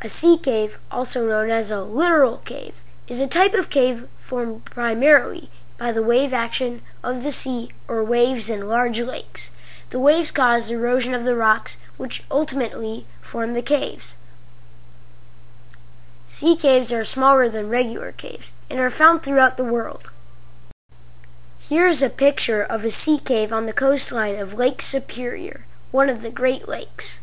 A sea cave, also known as a littoral cave, is a type of cave formed primarily by the wave action of the sea or waves in large lakes. The waves cause erosion of the rocks, which ultimately form the caves. Sea caves are smaller than regular caves and are found throughout the world. Here's a picture of a sea cave on the coastline of Lake Superior, one of the Great Lakes.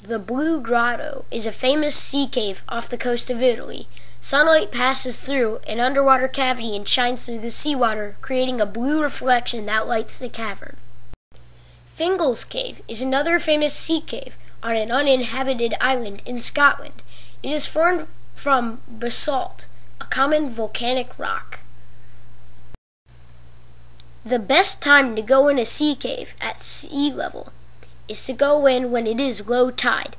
The Blue Grotto is a famous sea cave off the coast of Italy. Sunlight passes through an underwater cavity and shines through the seawater, creating a blue reflection that lights the cavern. Fingal's Cave is another famous sea cave on an uninhabited island in Scotland. It is formed from basalt, a common volcanic rock. The best time to go in a sea cave at sea level is to go in when it is low tide.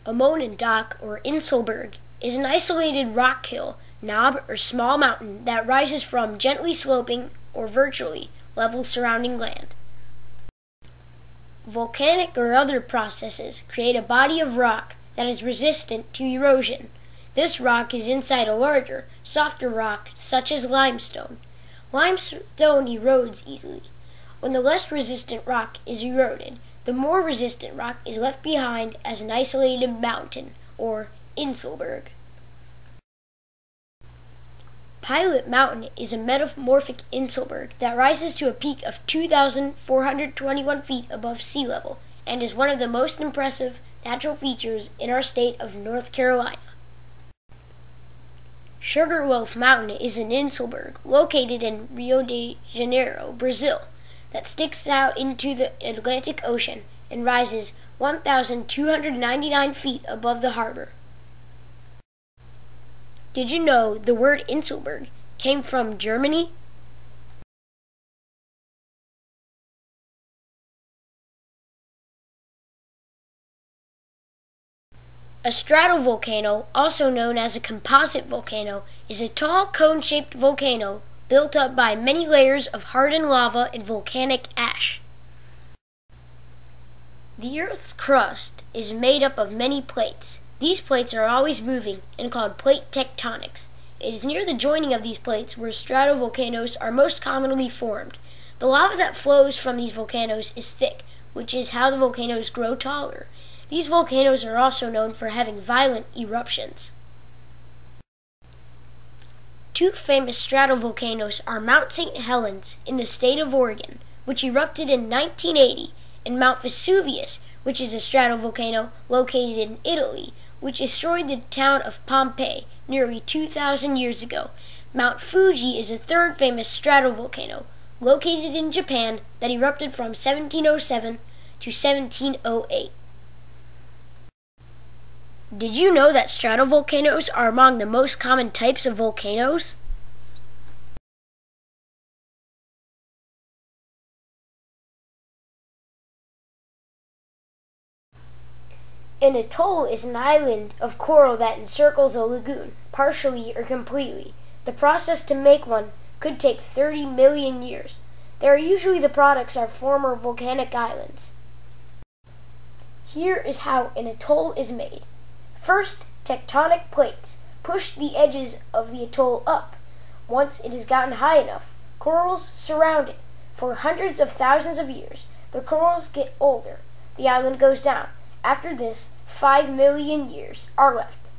Amonendock or Inselberg is an isolated rock hill, knob, or small mountain that rises from gently sloping or virtually level surrounding land. Volcanic or other processes create a body of rock that is resistant to erosion. This rock is inside a larger, softer rock such as limestone. Limestone erodes easily. When the less resistant rock is eroded, the more resistant rock is left behind as an isolated mountain, or Inselberg. Pilot Mountain is a metamorphic Inselberg that rises to a peak of 2,421 feet above sea level and is one of the most impressive natural features in our state of North Carolina. Sugarloaf Mountain is an Inselberg located in Rio de Janeiro, Brazil, that sticks out into the Atlantic Ocean and rises 1,299 feet above the harbor. Did you know the word Inselberg came from Germany? A stratovolcano, also known as a composite volcano, is a tall cone-shaped volcano built up by many layers of hardened lava and volcanic ash. The Earth's crust is made up of many plates. These plates are always moving and called plate tectonics. It is near the joining of these plates where stratovolcanoes are most commonly formed. The lava that flows from these volcanoes is thick, which is how the volcanoes grow taller. These volcanoes are also known for having violent eruptions. Two famous stratovolcanoes are Mount St. Helens in the state of Oregon, which erupted in 1980, and Mount Vesuvius, which is a stratovolcano located in Italy, which destroyed the town of Pompeii nearly 2,000 years ago. Mount Fuji is a third famous stratovolcano located in Japan that erupted from 1707 to 1708. Did you know that stratovolcanoes are among the most common types of volcanoes? An atoll is an island of coral that encircles a lagoon, partially or completely. The process to make one could take 30 million years. They are usually the products of former volcanic islands. Here is how an atoll is made. First, tectonic plates push the edges of the atoll up. Once it has gotten high enough, corals surround it. For hundreds of thousands of years, the corals get older. The island goes down. After this, 5 million years are left.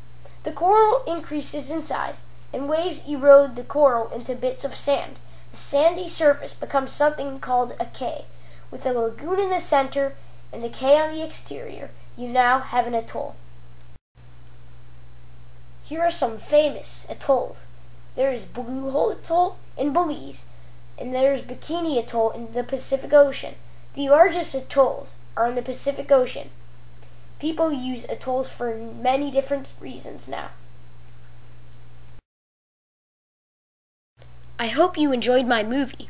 The coral increases in size, and waves erode the coral into bits of sand. The sandy surface becomes something called a cay. With a lagoon in the center and the cay on the exterior, you now have an atoll. Here are some famous atolls. There is Blue Hole Atoll in Belize, and there is Bikini Atoll in the Pacific Ocean. The largest atolls are in the Pacific Ocean. People use atolls for many different reasons now. I hope you enjoyed my movie.